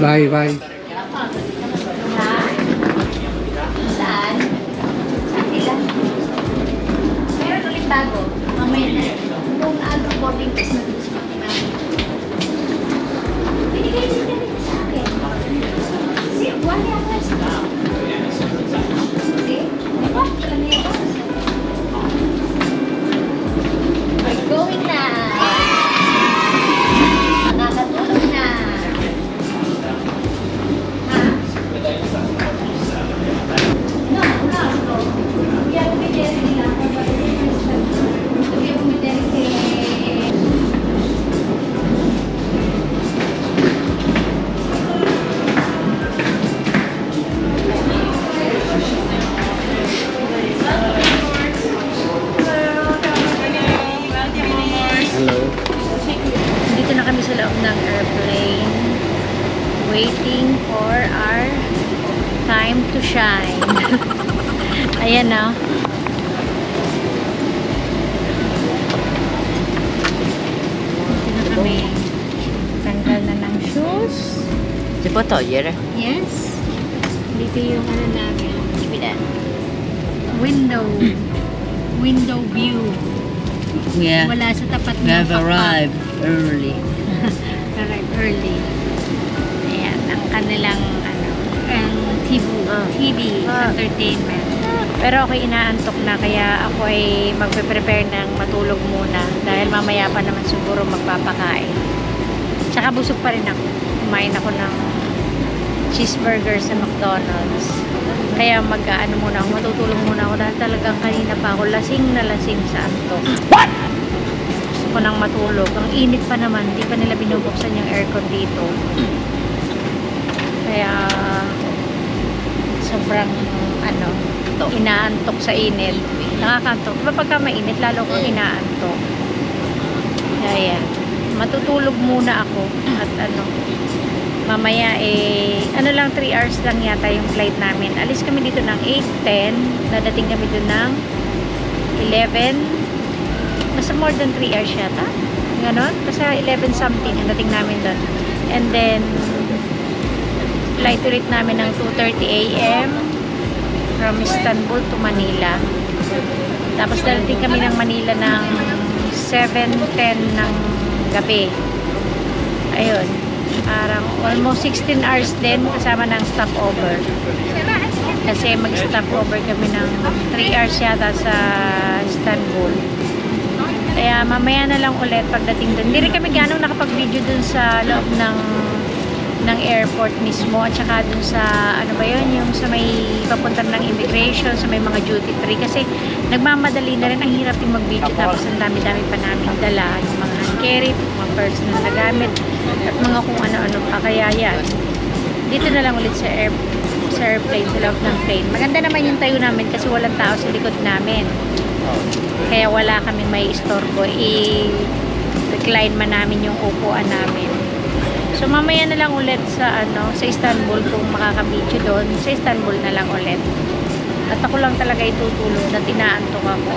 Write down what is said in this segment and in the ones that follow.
Bye, bye. Saan? Saan sila? Meron ulit bago. Mamaya na. Nung boarding pass na gusto ko na. Binigay din rin sa akin. Kasi one year sa see? Diba? Ano yun? We're going na. Nakakatulog na. Ha? No, no. Kaya umidere nila. Kaya umidere kay... Hello. Dito na kami sa loob ng airplane. Waiting for our time to shine. Ayan na. Dito na kami. Tanggal na ng shoes. Di ba to, Yere? Yes. Dito yung ano namin. Window. Window view. Yeah. Wala sa tapat We ng have arrived early. Arrive early. Ayan, ang kanilang ano, ang TV entertainment. Pero ako inaantok na kaya ako ay magpe-prepare ng matulog muna dahil mamaya pa naman siguro magpapakain. Tsaka busog pa rin ako. Kumain ako ng cheeseburger sa McDonald's. Kaya mag-ano muna ako, matutulog muna ako dahil talagang kanina pa ako lasing na lasing sa antok. Gusto ko nang matulog. Ang init pa naman, hindi pa nila binubuksan yung aircon dito. Kaya sobrang ano, inaantok sa init. Nakakantok. Diba pagka mainit, lalo kong inaantok. Kaya yan. Matutulog muna ako at ano, mamaya ano lang 3 hours lang yata yung flight namin. Alis kami dito ng 8:10, dadating kami doon ng 11. Basta more than 3 hours yata. Ganon. Basta 11 something ang dating namin doon. And then flight ulit namin ng 2:30 AM from Istanbul to Manila. Tapos dadating kami ng Manila ng 7:10 ng gabi. Ayun. Parang almost 16 hours din kasama ng stopover. Kasi mag-stopover kami ng 3 hours yata sa Istanbul. Kaya mamaya na lang ulit pagdating doon. Hindi rin kami gano'ng nakapag-video doon sa loob ng airport mismo at saka doon sa ano ba yun, yung sa may papunta ng immigration, sa may mga duty free kasi nagmamadali na rin, ang hirap yung mag-video tapos ang dami-dami pa namin dala yung mga hand carry, mga personal na gamit at mga kung ano-ano pa. Kaya yan, dito na lang ulit sa airplane, sa loob ng plane. Maganda naman yung tayo namin kasi walang tao sa likod namin, kaya wala kaming may istorbo. I-recline man namin yung upuan namin. So mamaya na lang ulit sa sa Istanbul kung makaka-video doon. Sa Istanbul na lang ulit. At ako lang talaga itutulog na tinaantok ako.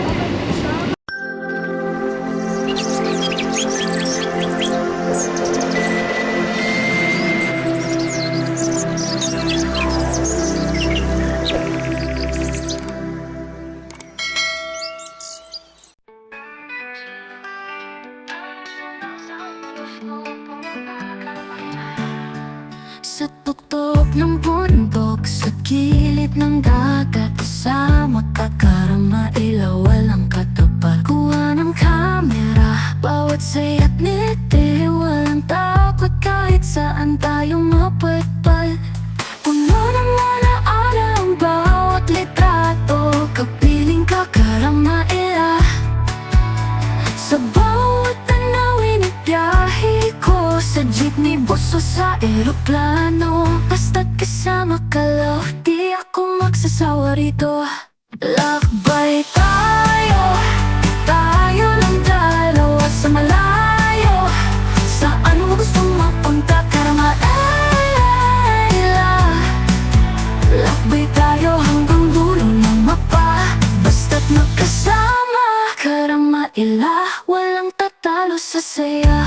Sa tuktok ng bundok, sa gilid ng dagat, sa matakarama, ilaw walang katapat. Kuha ng kamera, bawat saya't ngiti, walang takot kahit saan tayo mapatpal. Puno ng alaala ang bawat litrato, kapiling kakarama ila. Sa bawat tanawin at biyahe ko, sa jeepney, boso sa eroplano, basta't kasama ka lang, di ako magsasawa rito. Lakbay tayo, tayo lang dalawa sa malayo. Saan mo gusto mapunta, karama ila. Lakbay tayo hanggang dulo ng mapa, basta't magkasama, karama ila. Walang tatalo sa saya.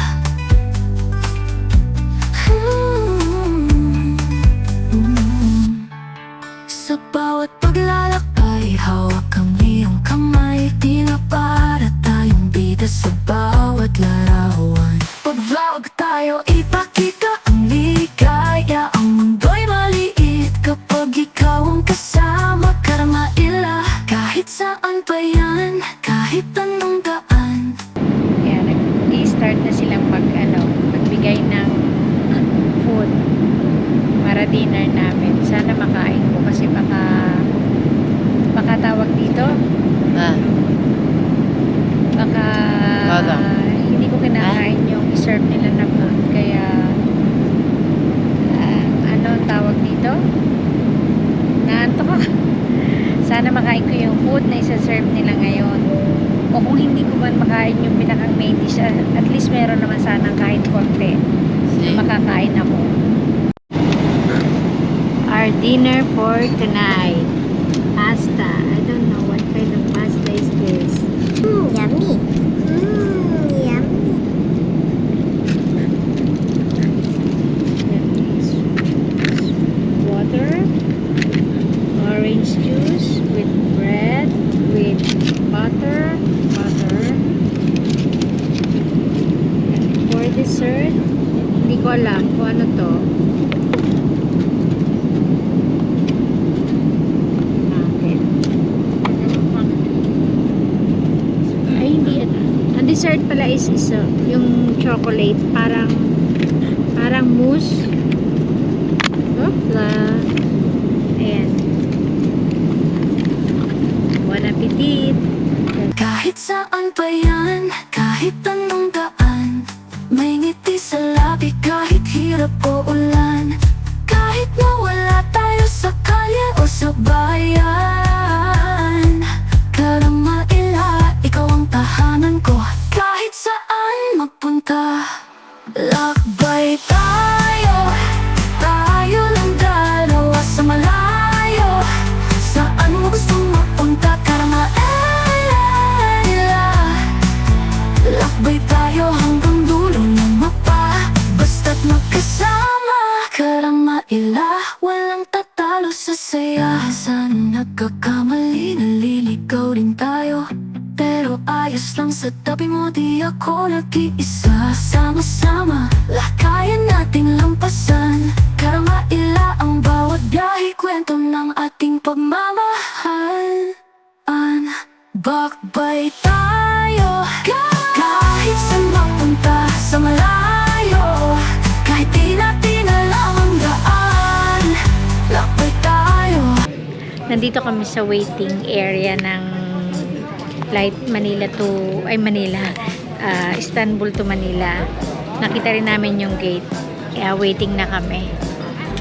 Sa bawat paglalakbay, hawak ang iyong kamay. Tila para tayong bida sa bawat larawan. Pag-vlog tayo, ipakita ang ligaya. Ang mundo'y maliit kapag ikaw ang kasama. Karamaila, kahit saan pa yan, kahit anong daan. Kaya nag-i-start na silang magbigay ng food para dinner namin. Sana makain ko kasi baka tawag dito. Baka hindi ko kinakain yung serve nila na food. Kaya ano tawag dito? Naantok ako. Sana makain ko yung food na isa-serve nila ngayon. O kung hindi ko man makain yung pinakang main dish, at least meron naman sanang kahit konti na makakain ako. Our dinner for tonight, pasta. I don't know what kind of pasta is this. Yummy. Yummy. Water, orange juice with bread, with butter. And for dessert, hindi ko alam kung ano to. Ay, hindi. Ang dessert pala is yung chocolate, parang mousse. Ayan. Bon appetit! Kahit saan pa yan, kahit anong daan, may ngiti sa labi kahit hirap o ulan. Kahit nawala tayo sa kalye o sa bayan, Karamaila, ikaw ang tahanan ko. Kahit saan magpunta, lakbay tayo. Tayo lang dalawa sa malayo. Saan mo gustong mapunta, Karamaila. Lakbay tayo hanggang dulo ng mapa. Basta't magkasama, Karamaila, walang tatalo sa saya. Saan nagkakamali, naliligaw din tayo. Pero ayos lang sa tabi mo, di ako nag-iisa. Sama-sama, lakayan nating lampasan. Karamaila ang bawat biyahe, kwento ng ating pagmamahal. Bakbay tayo, kahit saan mapunta sa malayo. Kahit di natin alam ang daan, lakbay tayo. Nandito kami sa waiting area ng flight Istanbul to Manila. Nakita rin namin yung gate. Kaya waiting na kami.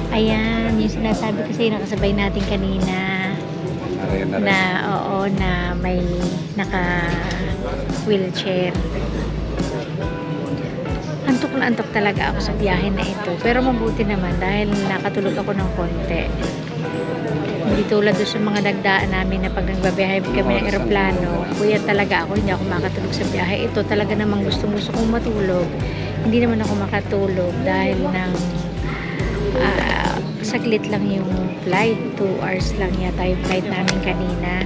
Ayan, yung sinasabi ko sa'yo, nakasabay natin kanina. Na may naka wheelchair. Antok na antok talaga ako sa biyahe na ito. Pero mabuti naman dahil nakatulog ako ng konti. Hindi tulad doon sa mga nagdaan namin na pag nagbabiyahe kami ng eroplano, kuya talaga ako, hindi ako makatulog sa biyahe. Ito talaga namang gusto kong matulog. Hindi naman ako makatulog dahil ng saglit lang yung flight. 2 hours lang yata yung flight namin kanina.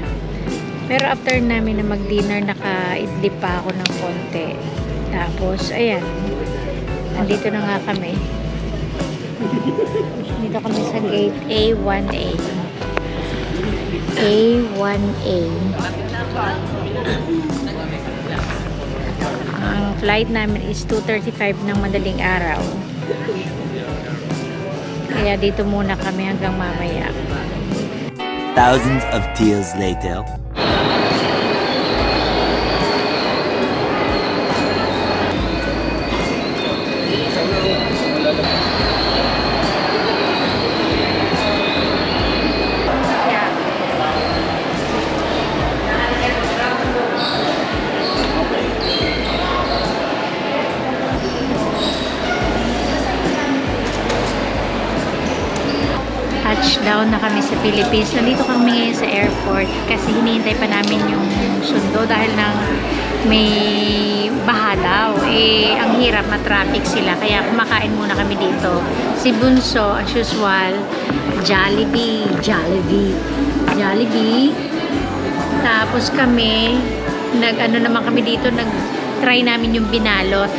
Pero after namin na mag-dinner, naka-idlip pa ako ng konti. Tapos, ayan. Nandito na nga kami. Dito kami sa gate A1A. A1A. Ang flight namin is 2:35 ng madaling araw. Kaya dito muna kami hanggang mamaya. Thousands of tears later. Touchdown na kami sa Philippines. Nandito kami ngayon sa airport kasi hinihintay pa namin yung sundo dahil ng may baha daw. Eh, ang hirap, matraffic sila. Kaya kumakain muna kami dito. Si Bunso, as usual, Jollibee. Tapos kami, naman kami dito, nag-try namin yung binalot.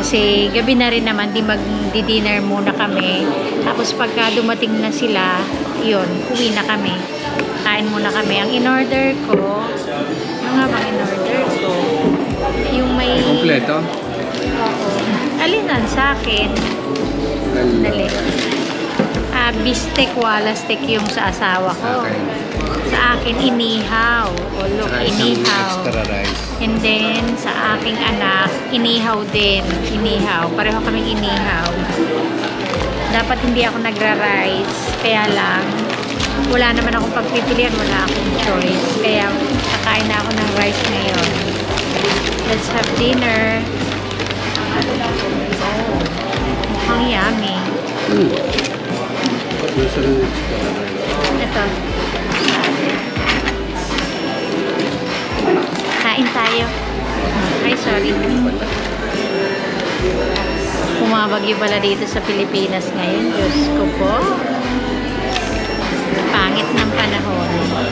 Kasi gabi na rin naman, di mag-dinner muna kami. Tapos pagka dumating na sila, yun, uwi na kami. Kain muna kami. Ang in-order ko, ano nga bang in-order ko? Yung may... Kompleto? Oo. Alinan sa akin. Dali. Bistek, wala steak yung sa asawa ko. Okay. Sa akin, inihaw. O look, Saka isang inihaw. extra rice. And then, sa aking anak, inihaw din. Inihaw. Pareho kaming inihaw. Dapat hindi ako nagra-rice. Kaya lang, wala naman akong pagpipilian. Wala akong choice. Kaya, kakain na ako ng rice ngayon. Let's have dinner. Oh, mukhang yummy. Gusto ng extra rice. Ito. Kain tayo. Ay, sorry. Bumabagyo pala dito sa Pilipinas ngayon. Diyos ko po. Pangit ng panahon.